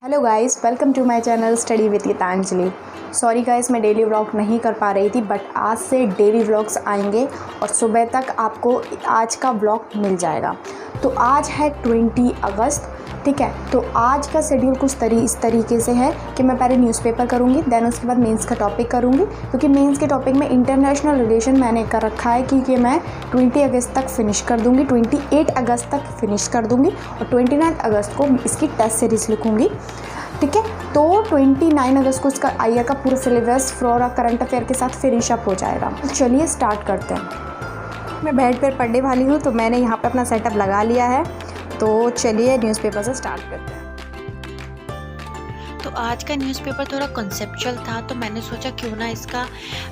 Hello guys, welcome to my channel study with Geetanjali. Sorry guys, मैं daily vlog नहीं कर पा रही थी, बट आज से डेली व्लॉग्स आएंगे और सुबह तक आपको आज का व्लॉग मिल जाएगा। तो आज है 20 अगस्त, ठीक है। तो आज का शेड्यूल कुछ इस तरीके से है कि मैं पहले न्यूज़पेपर करूँगी, देन उसके बाद मेंस का टॉपिक करूँगी, क्योंकि मेंस के टॉपिक में इंटरनेशनल रिलेशन मैंने कर रखा है क्योंकि मैं 20 अगस्त तक फिनिश कर दूँगी, 28 अगस्त तक फिनिश कर दूँगी और 29 अगस्त को इसकी टेस्ट सीरीज़ लिखूँगी, ठीक है। तो 29 अगस्त को इसका आईआर का पूरा सिलेबस फ्लोरा करंट अफेयर के साथ फिनिश अप हो जाएगा। तो चलिए स्टार्ट करते हैं। मैं बेड पर पढ़ने वाली हूँ, तो मैंने यहाँ पर अपना सेटअप लगा लिया है। तो चलिए न्यूज़पेपर से स्टार्ट करते हैं। तो आज का न्यूज़पेपर थोड़ा कॉन्सेप्चुअल था, तो मैंने सोचा क्यों ना इसका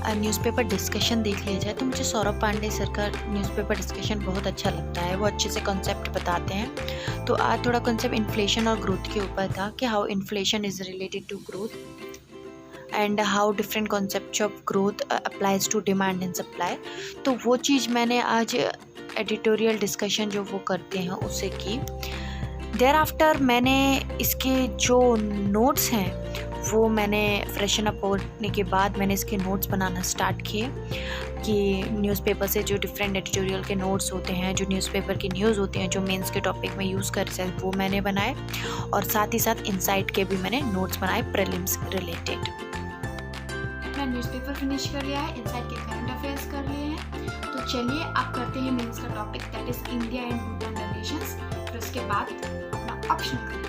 न्यूज़पेपर डिस्कशन देख लिया जाए। तो मुझे सौरभ पांडे सर का न्यूज़पेपर डिस्कशन बहुत अच्छा लगता है, वो अच्छे से कॉन्सेप्ट बताते हैं। तो आज थोड़ा कॉन्सेप्ट इन्फ्लेशन और ग्रोथ के ऊपर था कि how inflation is related to growth and how different concept of growth applies to demand and supply. तो वो चीज़ मैंने आज एडिटोरियल डिस्कशन जो वो करते हैं उससे की। देयर आफ्टर मैंने इसके जो नोट्स हैं वो मैंने फ्रेशन अप होने के बाद मैंने इसके नोट्स बनाना स्टार्ट किए कि न्यूज़पेपर से जो डिफरेंट एडिटोरियल के नोट्स होते हैं, जो न्यूज़पेपर की न्यूज़ होती हैं, जो मेंस के टॉपिक में यूज़ कर सकते हैं, वो मैंने बनाए और साथ ही साथ इनसाइट के भी मैंने नोट्स बनाए प्रीलिम्स रिलेटेड। अपना न्यूज़पेपर फिनिश कर लिया है, इनसाइट के करंट अफेयर्स कर लिए हैं। तो चलिए अब करते हैं मेंस का topic, that is India and Bhutan relations. फिर उसके बाद अपना ऑप्शन करेंगे।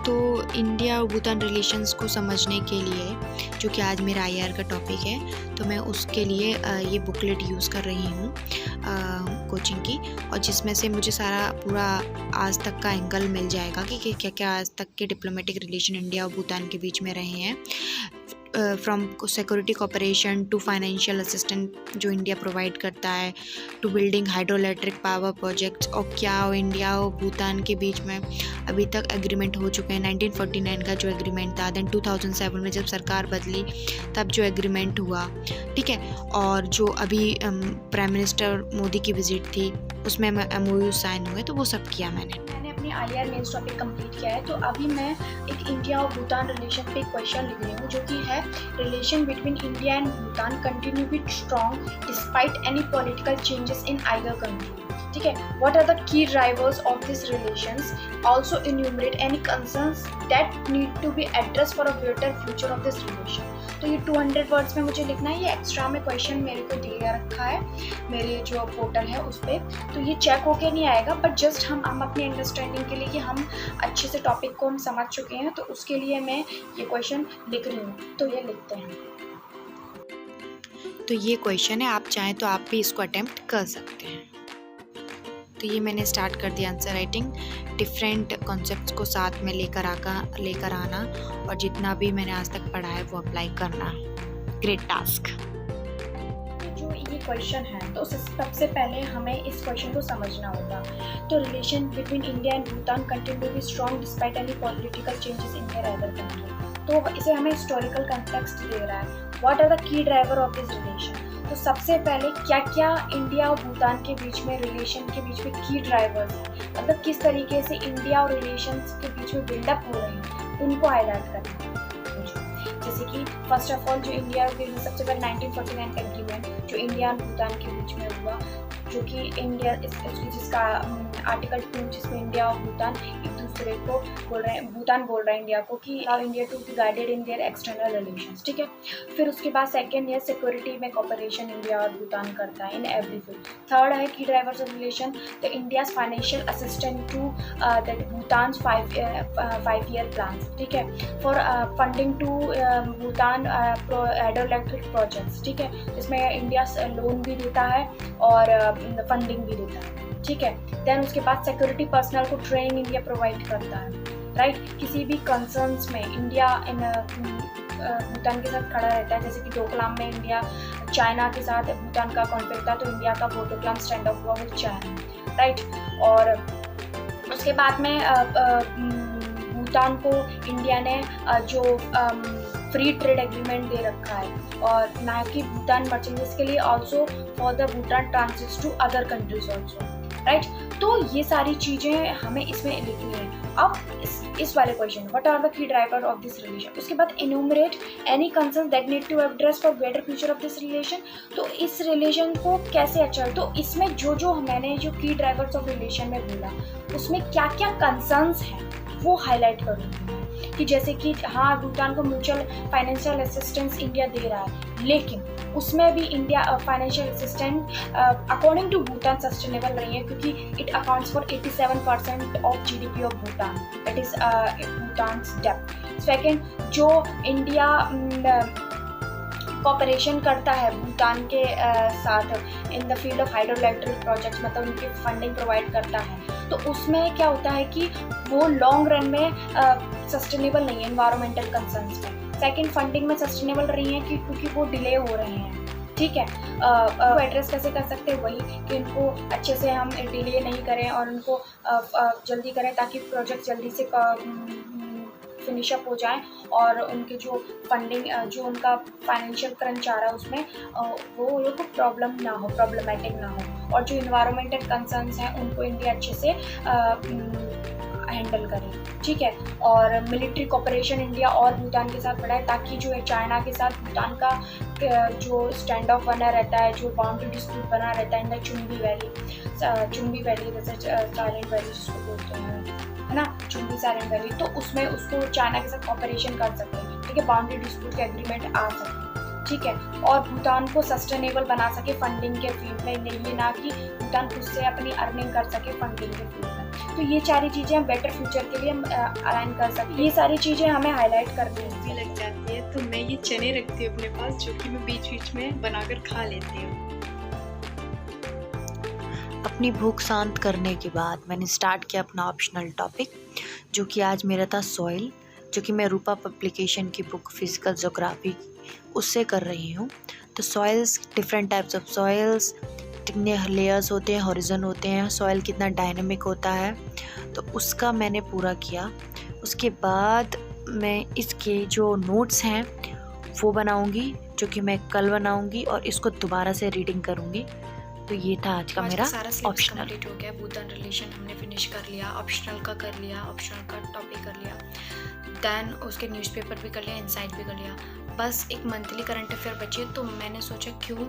तो इंडिया और भूटान रिलेशंस को समझने के लिए, जो कि आज मेरा आईआर का टॉपिक है, तो मैं उसके लिए ये बुकलेट यूज़ कर रही हूँ कोचिंग की, और जिसमें से मुझे सारा पूरा आज तक का एंगल मिल जाएगा कि क्या क्या आज तक के डिप्लोमेटिक रिलेशन इंडिया और भूटान के बीच में रहे हैं, from security cooperation to financial assistant जो इंडिया प्रोवाइड करता है, to building hydroelectric power projects, और क्या इंडिया और भूटान के बीच में अभी तक एग्रीमेंट हो चुके हैं। 1949 का जो एग्रीमेंट था, देन 2007 में जब सरकार बदली तब जो एग्रीमेंट हुआ, ठीक है। और जो अभी प्राइम मिनिस्टर मोदी की विजिट थी उसमें MOU साइन हुए, तो वो सब किया मैंने अपने आईआर मेंस टॉपिक कंप्लीट किया है। तो अभी मैं एक इंडिया और भूटान रिलेशन पे एक क्वेश्चन लिख रही हूँ, जो कि है relation between India and Bhutan continue be strong despite any political changes in either country, ठीक है। What are the key drivers of this relations, also enumerate any concerns that need to be address for a better future of this relation. तो ये 200 words में मुझे लिखना है। ये extra में क्वेश्चन मेरे को दिया रखा है मेरे जो पोर्टल है उस पर, तो ये चेक होके नहीं आएगा, बट जस्ट हम अपनी अंडरस्टैंडिंग के लिए कि हम अच्छे से टॉपिक को हम समझ चुके हैं, तो उसके लिए मैं ये क्वेश्चन लिख रही हूँ। तो ये लिखते हैं। तो ये क्वेश्चन है, आप चाहें तो आप भी इसको अटेम्प्ट कर सकते हैं। तो ये मैंने स्टार्ट कर दिया आंसर राइटिंग, डिफरेंट कॉन्सेप्ट्स को साथ में लेकर आना और जितना भी मैंने आज तक पढ़ा है वो अप्लाई करना। Great task. जो ये क्वेश्चन है, तो सबसे पहले हमें इस क्वेश्चन को समझना होगा। तो relation between India and Bhutan continue be strong despite any political changes in their other country. तो इसे हमें हिस्टोरिकल कंटेक्स्ट दे रहा है। What are the key driver of this relation. तो सबसे पहले क्या क्या इंडिया और भूटान के बीच में रिलेशन के बीच में की ड्राइवर्स हैं, मतलब किस तरीके से इंडिया और रिलेशंस के बीच में बिल्डअप हो रहे हैं, उनको हाईलाइट करना है। जैसे कि फर्स्ट ऑफ ऑल जो इंडिया के सबसे पहले 1949 का एग्रीमेंट जो इंडिया और भूटान के बीच में हुआ, जो कि इंडिया जिसका आर्टिकल 2 जिसमें इंडिया और भूटान एक दूसरे को बोल रहे हैं, भूटान बोल रहा है इंडिया को कि India to be guided in their external relations, ठीक है। फिर उसके बाद सेकंड है सिक्योरिटी में कोऑपरेशन इंडिया और भूटान करता है इन एवरी फील्ड। थर्ड है key drivers of relation, the India's financial assistant to that Bhutan 5-year plan, ठीक है, for funding to Bhutan hydroelectric projects, ठीक है, जिसमें इंडिया लोन भी देता है और फंडिंग भी देता है, ठीक है। देन उसके बाद सिक्योरिटी पर्सनल को ट्रेनिंग इंडिया प्रोवाइड करता है, राइट। किसी भी कंसर्न्स में इंडिया भूटान के साथ खड़ा रहता है, जैसे कि डोकलाम में इंडिया चाइना के साथ भूटान का कॉन्फ्लिक्ट था, तो इंडिया का डोकलाम स्टैंड अप हुआ विद चाइना, राइट। और उसके बाद में भूटान को इंडिया ने जो फ्री ट्रेड एग्रीमेंट दे रखा है, और ना कि भूटान मर्चेंडाइज के लिए, also for the Bhutan transits to other countries also, right. तो ये सारी चीज़ें हमें इसमें लिखनी है। अब इस वाले question, what are the key driver of this relation, उसके बाद enumerate any concern that need to address for better future of this relation. तो इस रिलेशन को कैसे अच्छा, तो इसमें जो मैंने जो की ड्राइवर्स ऑफ रिलेशन में बोला उसमें क्या क्या कंसर्न्स हैं वो हाईलाइट करूँगी कि जैसे कि हाँ, भूटान को म्यूचुअल फाइनेंशियल असिस्टेंस इंडिया दे रहा है, लेकिन उसमें भी India financial assistance according to Bhutan sustainable नहीं है, क्योंकि it accounts for 87% of GDP of Bhutan, that is Bhutan's depth. Second, जो इंडिया कॉपरेशन करता है भूटान के साथ in the field of hydro electric projects, मतलब उनकी फंडिंग प्रोवाइड करता है, तो उसमें क्या होता है कि वो लॉन्ग रन में सस्टेनेबल नहीं है एनवायरमेंटल कंसर्न्स में। सेकंड, फंडिंग में सस्टेनेबल रही है क्योंकि वो डिले हो रहे हैं, ठीक है। वो एड्रेस कैसे कर सकते हैं, वही कि उनको अच्छे से हम डिले नहीं करें और उनको जल्दी करें ताकि प्रोजेक्ट जल्दी से फिनिश अप हो जाए और उनके जो फंडिंग जो उनका फाइनेंशियल क्रंच आ रहा है उसमें वो लोग को प्रॉब्लमेटिक ना हो, और जो इन्वायरमेंटल कंसर्न्स हैं उनको इंडिया अच्छे से हैंडल करे, ठीक है। और मिलिट्री कोऑपरेशन इंडिया और भूटान के साथ बढ़ाए ताकि जो है चाइना के साथ भूटान का जो स्टैंड ऑफ बना रहता है, जो बाउंड्री डिस्प्यूट बना रहता है इन द चुंबी वैली जैसे साइलेंट वैली जिसको बोलते हैं, है ना, चुंबी साइलेंट वैली, तो उसमें उसको चाइना के साथ कोऑपरेशन कर सकते हैं, ठीक है, बाउंड्री डिस्प्यूट के एग्रीमेंट आ सकते हैं, ठीक है। और भूटान को सस्टेनेबल बना सके फंडिंग के फील्ड में, ये ना कि भूटान खुद से अपनी अर्निंग कर सके फंडिंग के फील्ड में। तो ये सारी चीज़ें हम बेटर फ्यूचर के लिए अलाइन कर सकते, ये सारी चीज़ें हमें हाईलाइट करनी भी लग जाती है। तो मैं ये चने रखती हूँ अपने पास, जो कि मैं बीच बीच में बनाकर खा लेती हूँ। अपनी भूख शांत करने के बाद मैंने स्टार्ट किया अपना ऑप्शनल टॉपिक, जो कि आज मेरा था सॉइल, जो कि मैं रूपा पब्लिकेशन की बुक फिजिकल ज्योग्राफी उससे कर रही हूँ। तो soils, different types of soils, कितने लेयर्स होते हैं, हॉरिजन होते हैं, सॉइल कितना डायनामिक होता है, तो उसका मैंने पूरा किया। उसके बाद मैं इसके जो नोट्स हैं वो बनाऊंगी, जो कि मैं कल बनाऊंगी और इसको दोबारा से रीडिंग करूंगी। तो ये था आज का मेरा ऑप्शनल। कंप्लीट हो गया, भूटान रिलेशन हमने फिनिश कर लिया, ऑप्शनल का कर लिया, ऑप्शनल का टॉपिक कर लिया, देन उसके न्यूज़पेपर भी कर लिया, इनसाइट भी कर लिया, बस एक मंथली करंट अफेयर बचे। तो मैंने सोचा क्यों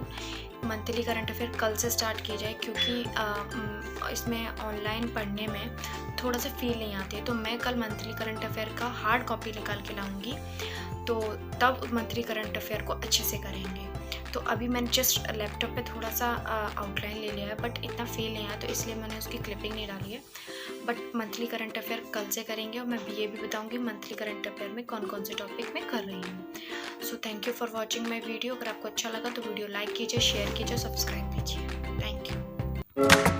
मंथली करंट अफेयर कल से स्टार्ट किया जाए, क्योंकि इसमें ऑनलाइन पढ़ने में थोड़ा सा फील नहीं आती है। तो मैं कल मंथली करंट अफेयर का हार्ड कॉपी निकाल के लाऊंगी, तो तब मंथली करंट अफेयर को अच्छे से करेंगे। तो अभी मैंने जस्ट लैपटॉप पे थोड़ा सा आउटलाइन ले लिया है, बट इतना फील नहीं आया, तो इसलिए मैंने उसकी क्लिपिंग नहीं डाली है। बट मंथली करंट अफेयर कल से करेंगे और मैं ये भी बताऊंगी मंथली करंट अफेयर में कौन कौन से टॉपिक मैं कर रही हूँ। So thank you for watching my video. अगर आपको अच्छा लगा तो वीडियो लाइक कीजिए, शेयर कीजिए, सब्सक्राइब कीजिए। Thank you.